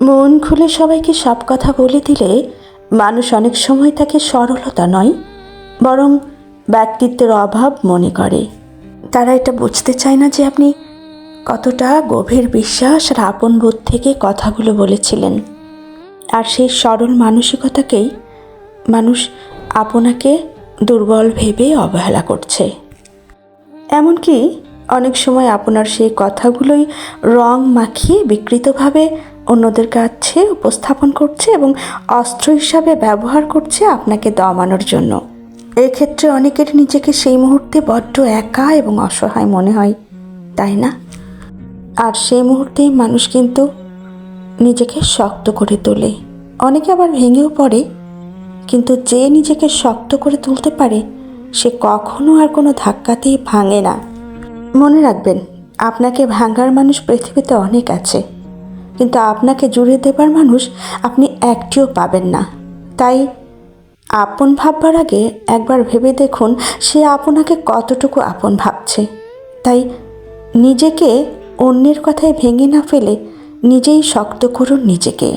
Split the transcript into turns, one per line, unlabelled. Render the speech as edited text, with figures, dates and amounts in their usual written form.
মন খুলে সবাইকে সব কথা বলে দিলে মানুষ অনেক সময় তাকে সরলতা নয়, বরং ব্যক্তিত্বের অভাব মনে করে। তারা এটা বুঝতে চায় না যে আপনি কতটা গভীর বিশ্বাস আর আপন বোধ থেকে কথাগুলো বলেছিলেন। আর সেই সরল মানসিকতাকেই মানুষ আপনাকে দুর্বল ভেবে অবহেলা করছে। এমনকি অনেক সময় আপনার সেই কথাগুলোই রং মাখিয়ে বিকৃতভাবে অন্যদের কাছে উপস্থাপন করছে এবং অস্ত্র হিসাবে ব্যবহার করছে আপনাকে দমানোর জন্য। এক্ষেত্রে অনেকের নিজেকে সেই মুহূর্তে বড্ড একা এবং অসহায় মনে হয়, তাই না? আর সেই মুহূর্তেই মানুষ কিন্তু নিজেকে শক্ত করে তোলে। অনেকে আবার ভেঙেও পড়ে, কিন্তু যে নিজেকে শক্ত করে তুলতে পারে সে কখনো আর কোনো ধাক্কাতেই ভাঙে না। মনে রাখবেন, আপনাকে ভাঙার মানুষ পৃথিবীতে অনেক আছে, কিন্তু আপনাকে জুড়ে দেবার মানুষ আপনি একটিও পাবেন না। তাই আপন ভাববার আগে একবার ভেবে দেখুন সে আপনাকে কতটুকু আপন ভাবছে। তাই নিজেকে অন্যের কথায় ভেঙে না ফেলে নিজেই শক্ত করুন নিজেকে।